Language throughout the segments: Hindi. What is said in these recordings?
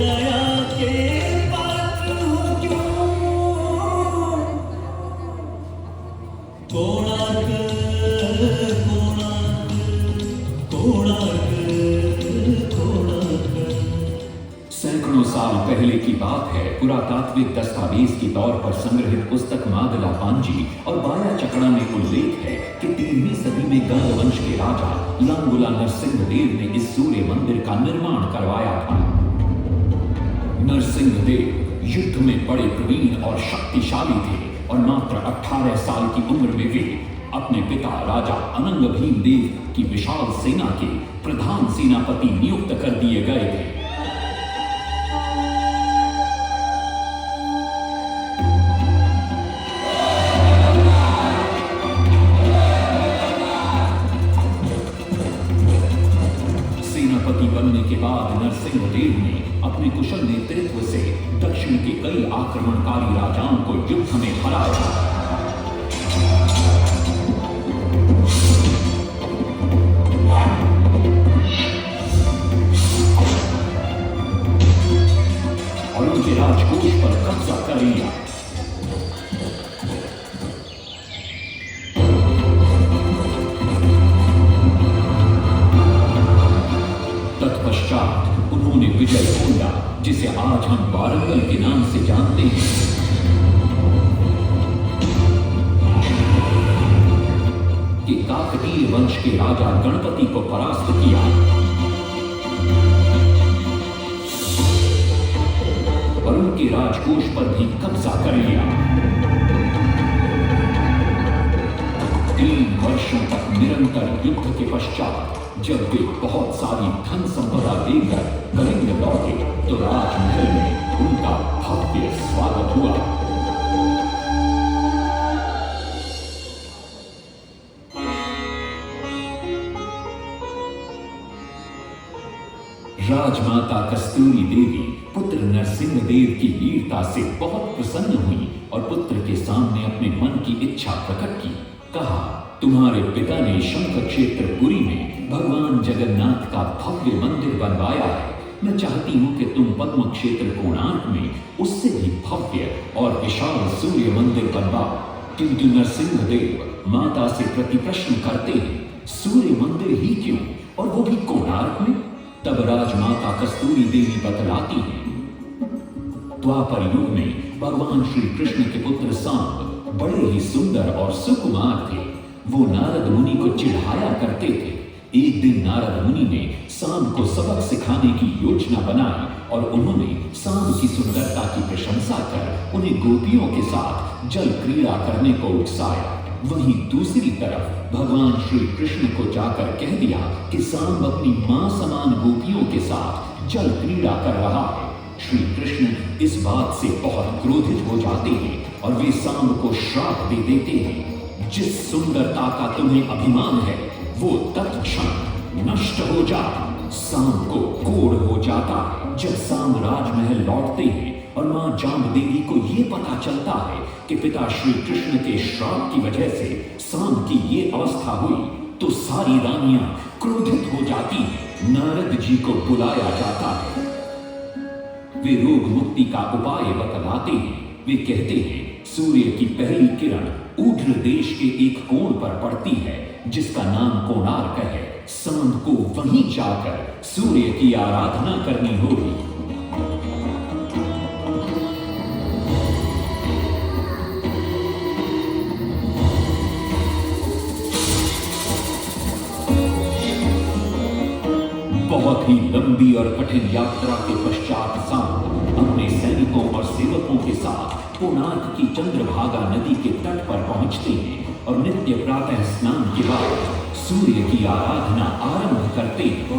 दया के पात्र हो क्यों। कोणार्क कोणार्क कोणार्क कोणार्क। सैकड़ों साल पहले की बात है। पुरातात्विक दस्तावेज के तौर पर संग्रहित पुस्तक मादला पांजी और बाया चकड़ा में उल्लेख है कि 13वीं सदी में गंग वंश के राजा लांगुला नरसिंहदेव ने इस सूर्य मंदिर का निर्माण करवाया था। नरसिंहदेव युद्ध में बड़े प्रवीण और शक्तिशाली थे और मात्र 18 साल की उम्र में वे अपने पिता राजा अनंग भीम देव की विशाल सेना के प्रधान सेनापति नियुक्त कर दिए गए थे। सेनापति बनने के बाद नरसिंहदेव ने अपने कुशल नेतृत्व से दक्षिण के कई आक्रमणकारी राजाओं को युद्ध में हराया। और उनके राजकोष पर कब्जा कर लिया। तत्पश्चात उन्होंने विजय गोंडा, जिसे आज हम वारंगल के नाम से जानते हैं, कि काकतीय वंश के राजा गणपति को परास्त किया और उनके राजकोष पर भी कब्जा कर लिया। 3 वर्षों तक निरंतर युद्ध के पश्चात जब वे बहुत सारी धन संपदा लेकर कलिंग लौटे तो राजमहल में उनका भव्य स्वागत हुआ। राजमाता कस्तूरी देवी पुत्र नरसिंहदेव की वीरता से बहुत प्रसन्न हुई और पुत्र के सामने अपने मन की इच्छा प्रकट की। कहा, तुम्हारे पिता ने शंख क्षेत्र पुरी में भगवान जगन्नाथ का भव्य मंदिर बनवाया है। मैं चाहती हूँ कि तुम पद्म क्षेत्र कोणार्क में उससे भी भव्य और विशाल सूर्य मंदिर बनवाओ। किंतु नरसिंहदेव माता से प्रति प्रश्न करते हैं, सूर्य मंदिर ही क्यों, और वो भी कोणार्क में? तब राजमाता कस्तूरी देवी बतलाती हैं, द्वापर युग में भगवान श्री कृष्ण के पुत्र सांब बड़े ही सुंदर और सुकुमार थे। वो नारद मुनि को चिढ़ाया करते थे। एक दिन नारद मुनि ने सांब को सबक सिखाने की योजना बनाई और उन्होंने सांब की सुंदरता की प्रशंसा कर उन्हें गोपियों के साथ जल क्रीड़ा करने को उकसाया। वहीं दूसरी तरफ भगवान श्री कृष्ण को जाकर कह दिया कि सांब अपनी मां समान गोपियों के साथ जल क्रीड़ा कर रहा है। श्री कृष्ण इस बात से बहुत क्रोधित हो जाते हैं और वे सांब को श्राप दे देते हैं, जिस सुंदरता का तुम्हें अभिमान है वो तत्क्षण नष्ट हो जा। सांब को कोढ़ हो जाता है। जब सांब राजमहल लौटते हैं और मां जाम्बदेवी को ये पता चलता है कि पिता श्री कृष्ण के श्राप की वजह से सांब की ये अवस्था हुई, तो सारी रानियां क्रोधित हो जाती हैं। नारद जी को बुलाया जाता है। वे रोग मुक्ति का उपाय बतलाते हैं। वे कहते हैं, सूर्य की पहली किरण ऊध्र देश के एक कोण पर पड़ती है जिसका नाम कोणार्क है। सांब को वहीं जाकर सूर्य की आराधना करनी होगी। बहुत ही लंबी और कठिन यात्रा के पश्चात सांब अपने सैनिकों और सेवकों के साथ कोणार्क की चंद्रभागा नदी के तट पर पहुंचते हैं और नित्य प्रातः स्नान के बाद सूर्य की आराधना आरंभ करते हैं।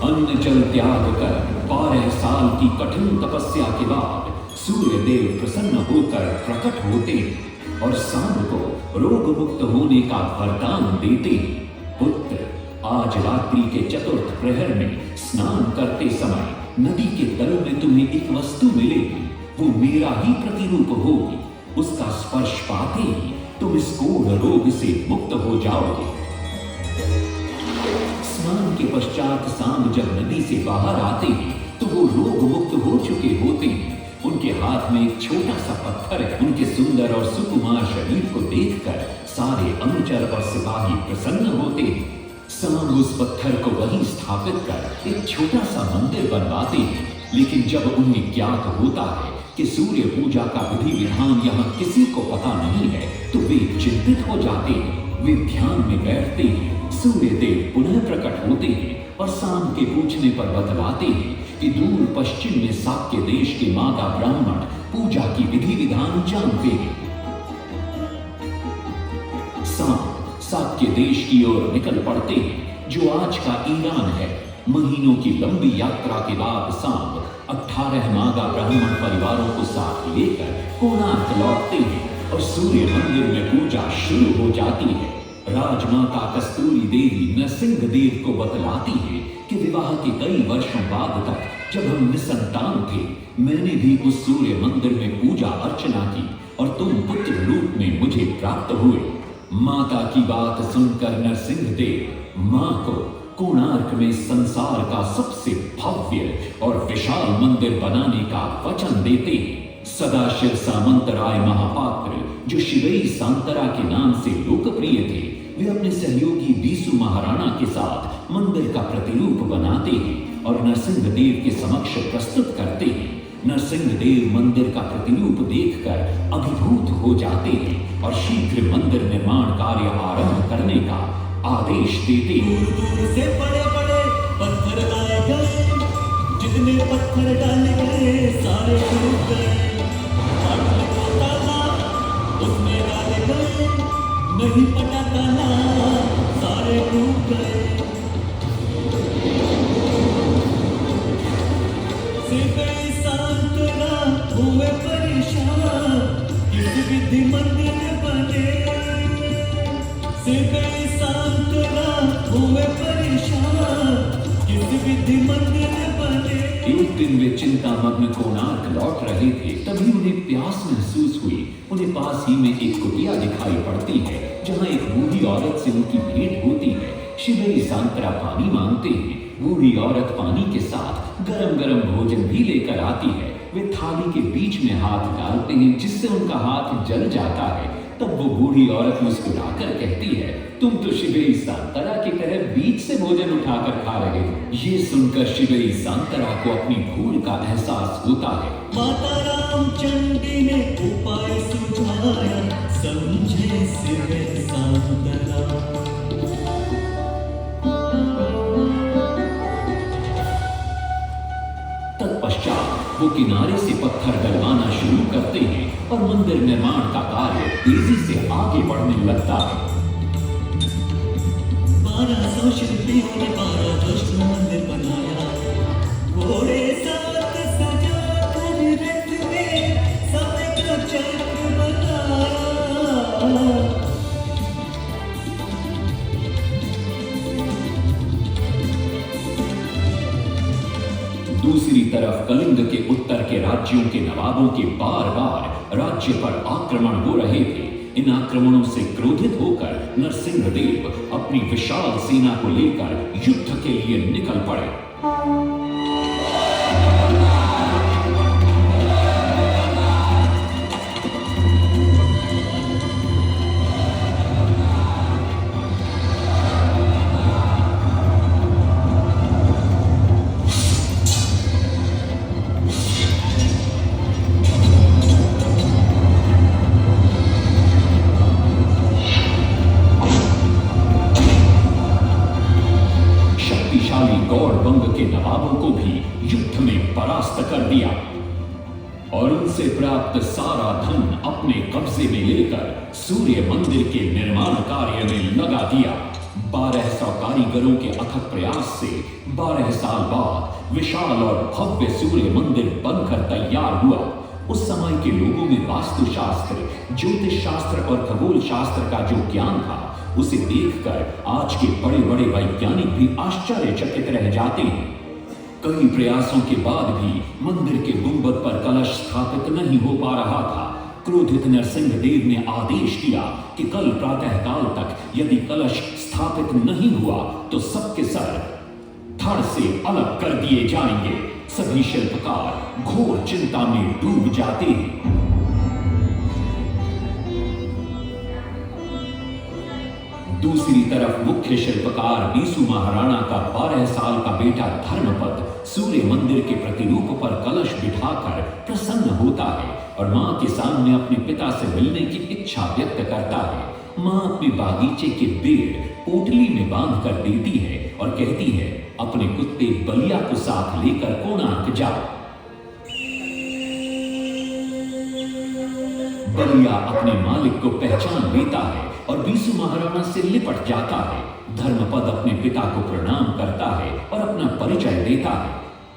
अन्न जल त्याग कर 12 साल की कठिन तपस्या के बाद सूर्य देव प्रसन्न होकर प्रकट होते हैं और सांब को रोग मुक्त होने का वरदान देते हैं। पुत्र, आज रात्रि के चतुर्थ प्रहर में स्नान करते समय नदी के तल में तुम्हें एक वस्तु मिलेगी, वो मेरा ही प्रतिरूप होगी। उसका स्पर्श पाते ही तुम इस कोढ़ रोग से मुक्त हो जाओगे। स्नान के पश्चात सांब जब नदी से बाहर आते हैं तो वो रोग मुक्त हो चुके होते हैं। उनके हाथ में एक छोटा सा पत्थर है। उनके सुंदर और सुकुमार शरीर को देखकर सारे अनुचर और सिपाही प्रसन्न होते हैं। सांब उस पत्थर को वहीं स्थापित कर एक छोटा सा मंदिर बनवाते हैं। लेकिन जब उन्हें ज्ञात होता है कि सूर्य पूजा का विधि विधान यहाँ किसी को पता नहीं है तो वे चिंतित हो जाते हैं। वे ध्यान में बैठते हैं। सूर्य देव पुनः प्रकट होते हैं और सांब के पूछने पर बतलाते हैं कि दूर पश्चिम में साक्य देश के माता ब्राह्मण पूजा की विधि विधान जानते हैं। सांब साक्य देश की ओर निकल पड़ते हैं जो आज का ईरान है। महीनों की लंबी यात्रा के बाद सांब 18 मागा ब्राह्मण परिवारों को साथ लेकर कोणार्क लौटते हैं और सूर्य मंदिर में पूजा शुरू हो जाती है। राजमाता कस्तूरी देवी नरसिंह देव को बतलाती है कि विवाह के कई वर्षों बाद तक जब हम निसंतान थे, मैंने भी उस सूर्य मंदिर में पूजा अर्चना की और तुम पुत्र रूप में मुझे प्राप्त हुए। माता की बात सुनकर नरसिंह देव मां को कोणार्क में संसार का सबसे भव्य और विशाल मंदिर बनाने का वचन देते हैं। सदाशिव सामंतराय महापात्र जो शिवई सांतरा के नाम से लोकप्रिय थे, वे अपने सहयोगी बीसू महाराणा के साथ मंदिर का प्रतिरूप बनाते हैं और नरसिंह देव के समक्ष प्रस्तुत करते हैं। नरसिंह देव मंदिर का प्रतिरूप देखकर अभिभूत हो जाते हैं और शीघ्र मंदिर निर्माण कार्य आरंभ करने का आदेश देते हैं। दूर से बड़े बड़े पत्थर लाए गए, जितने पत्थर डाले गए सारे टूट गए। पाटली को ताला उसमें डाले गए, नहीं पटा ताला सारे टूट गए। सिपाही सांतरा हुए परेशान, किस विधि मंदिर बने। सिपाही सांतरा हुए परेशान, किस विधि मंदिर बने। एक दिन वे चिंतामग्न कोणार्क लौट रहे थे, तभी उन्हें प्यास महसूस हुई। उन्हें पास ही में एक कुटिया दिखाई पड़ती है जहाँ एक बूढ़ी औरत से उनकी भेंट होती है। शिवई सांतरा पानी मांगते हैं। बूढ़ी औरत पानी के साथ गरम गरम भोजन भी लेकर आती है। वे थाली के बीच में हाथ डालते हैं जिससे उनका हाथ जल जाता है। तब वो बूढ़ी औरत मुस्कुराकर कहती है, तुम तो शिवई सांतरा की तरह बीच से भोजन उठाकर खा रहे हो। ये सुनकर शिवई सांतरा को अपनी भूल का एहसास होता है। माता रामचंडी ने उपाय सुझाया, समझे शिवई सांतरा। तत्पश्चात वो किनारे से पत्थर डलवाना शुरू करते हैं और मंदिर निर्माण का कार्य तेजी से आगे बढ़ने लगता है। 1200 शिल्पियों ने 12 दुष्ट मंदिर बनाया। घोड़े साथ सजा कर रथ में समय का चक्र बनाया। दूसरी तरफ कलिंग के उत्तर के राज्यों के नवाबों के बार बार राज्य पर आक्रमण हो रहे थे। इन आक्रमणों से क्रोधित होकर नरसिंह देव अपनी विशाल सेना को लेकर युद्ध के लिए निकल पड़े। गौड़बंग के नवाबों को भी युद्ध में परास्त कर दिया और उनसे प्राप्त सारा धन अपने कब्जे में लेकर सूर्य मंदिर के निर्माण कार्य में लगा दिया। 1200 कारीगरों के अथक प्रयास से 12 साल बाद विशाल और भव्य सूर्य मंदिर बनकर तैयार हुआ। उस समय के लोगों में वास्तुशास्त्र, ज्योतिष शास्त्र और खगोल शास्त्र का जो ज्ञान था उसे देखकर आज के बड़े बड़े वैज्ञानिक भी आश्चर्यचकित रह जाते हैं। कई प्रयासों के बाद भी मंदिर के गुंबद पर कलश स्थापित नहीं हो पा रहा था। क्रोधित नरसिंह देव ने आदेश दिया कि कल प्रातःकाल तक यदि कलश स्थापित नहीं हुआ तो सबके सर धड़ से अलग कर दिए जाएंगे। सभी शिल्पकार घोर चिंता में डूब जाते हैं। दूसरी तरफ मुख्य शिल्पकार बीसू महाराणा का 12 साल का बेटा धर्मपद सूर्य मंदिर के प्रतिरूप पर कलश बिठाकर प्रसन्न होता है और मां के सामने अपने पिता से मिलने की इच्छा व्यक्त करता है। मां अपने बागीचे के पेड़ पोटली में बांध कर देती है और कहती है, अपने कुत्ते बलिया को साथ लेकर कोणार्क जाओ। बलिया अपने मालिक को पहचान लेता है और बीसू महाराणा से लिपट जाता है। धर्मपद अपने पिता को प्रणाम करता है और अपना परिचय देता है।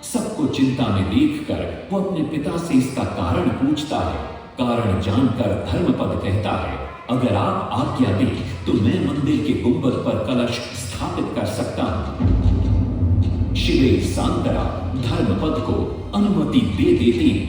सबको चिंता में देखकर वो अपने पिता से इसका कारण पूछता है। कारण जानकर धर्मपद कहता है, अगर आप आज्ञा दें तो मैं मंदिर के गुंबद पर कलश स्थापित कर सकता हूं। शिवे सांतरा धर्मपद को अनुमति दे देती है।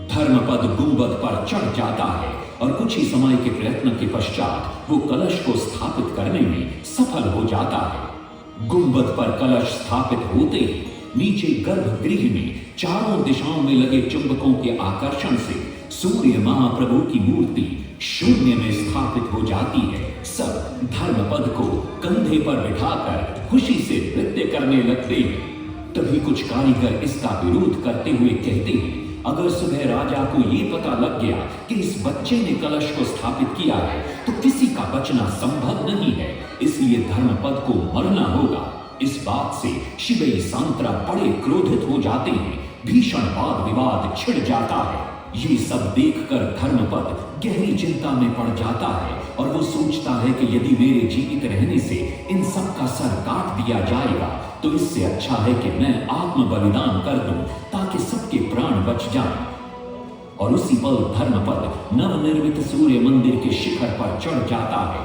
धर्मपद गुंबद पर चढ़ जाता है और कुछ ही समय के प्रयत्न के पश्चात वो कलश को स्थापित करने में सफल हो जाता है। गुंबद पर कलश स्थापित होते ही नीचे गर्भगृह में चारों दिशाओं में लगे चुंबकों के आकर्षण से सूर्य महाप्रभु की मूर्ति शून्य में स्थापित हो जाती है। सब धर्मपद को कंधे पर बिठाकर खुशी से नृत्य करने लगते हैं। तभी कुछ कारीगर इसका विरोध करते हुए कहते हैं, अगर सुबह राजा को ये पता लग गया कि इस बच्चे ने कलश को स्थापित किया है तो किसी का बचना संभव नहीं है, इसलिए धर्मपद को मरना होगा। इस बात से शिवे सांतरा बड़े क्रोधित हो जाते हैं। भीषण वाद विवाद छिड़ जाता है। ये सब देखकर धर्मपद गहरी चिंता में पड़ जाता है और वो सोचता है कि यदि मेरे जीवित रहने से इन सब का सर काट दिया जाएगा तो इससे अच्छा है कि मैं आत्म बलिदान कर दूं ताकि सबके प्राण बच जाएं। और उसी पल धर्मपद नवनिर्मित सूर्य मंदिर के शिखर पर चढ़ जाता है।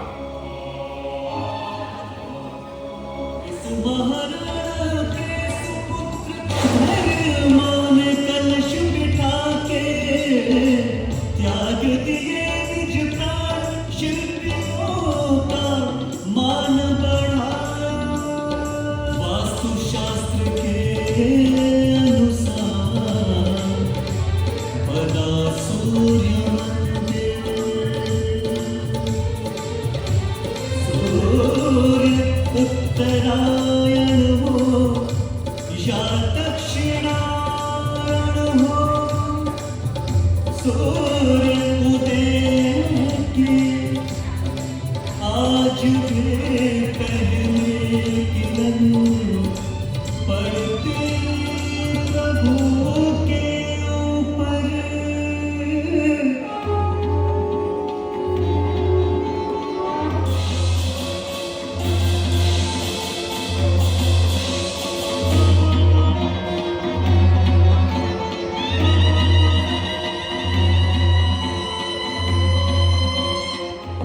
कलश बिठा के त्याग दिए निज प्राण, शिल्पियों का मान बढ़ाया। वास्तुशास्त्र के अनुसार बना सूर्य मंदिर। सूर्य उत्तरायण हो या दक्षिणायण हो, सूर्य उदय के आज भी पहले किरण पड़ती प्रभु के ऊपर।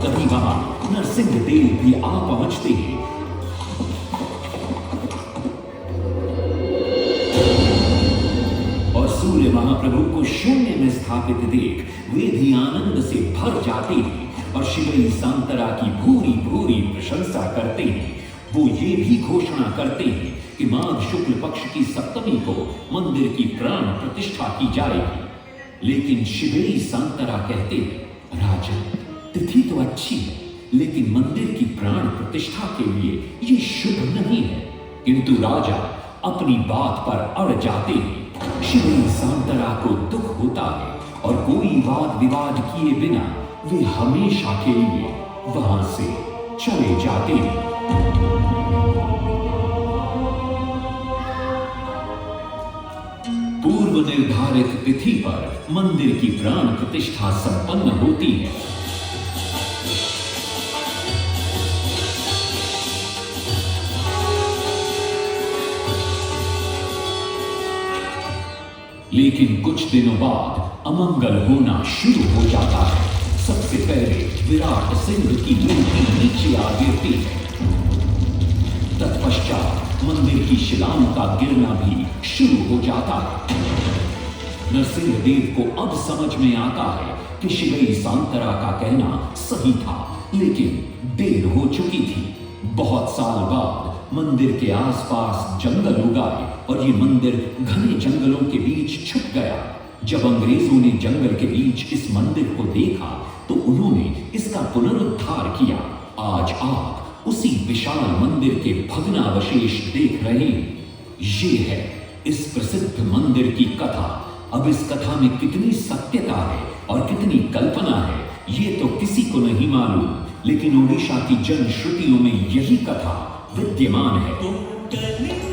तभी वहां नरसिंह देव भी आ पहुंचते हैं। और सूर्य महाप्रभु को शून्य में स्थापित देख वे भी आनंद से भर जाते हैं और शिवे सांतरा की भूरी भूरी प्रशंसा करते हैं। वो ये भी घोषणा करते हैं कि माघ शुक्ल पक्ष की सप्तमी को मंदिर की प्राण प्रतिष्ठा की जाएगी। लेकिन शिवे सांतरा कहते हैं, राजन तिथि तो अच्छी है लेकिन मंदिर की प्राण प्रतिष्ठा के लिए ये शुभ नहीं है। किंतु राजा अपनी बात पर अड़ जाते हैं। शिवे सांतरा को दुख होता है और कोई वाद विवाद किए बिना वे हमेशा के लिए वहां से चले जाते हैं। पूर्व निर्धारित तिथि पर मंदिर की प्राण प्रतिष्ठा संपन्न होती है। लेकिन कुछ दिनों बाद अमंगल होना शुरू हो जाता है। सबसे पहले विराट सिंह की मूर्ति नीचे आ गिरती है। तत्पश्चात मंदिर की शिलाओं का गिरना भी शुरू हो जाता है। नरसिंह देव को अब समझ में आता है कि शिवई सांतरा का कहना सही था, लेकिन देर हो चुकी थी। बहुत साल बाद मंदिर के आसपास जंगल उगाए और ये मंदिर घने जंगलों के बीच छुप गया। जब अंग्रेजों ने जंगल के बीच इस मंदिर को देखा तो उन्होंने इसका पुनरुद्धार किया। आज आप उसी विशाल मंदिर के भग्नावशेष देख रहे हैं। ये है इस प्रसिद्ध मंदिर की कथा। अब इस कथा में कितनी सत्यता है और कितनी कल्पना है, ये तो किसी को नहीं मालूम, लेकिन ओडिशा की जनश्रुतियों में यही कथा विद्यमान है। तुम कलिंग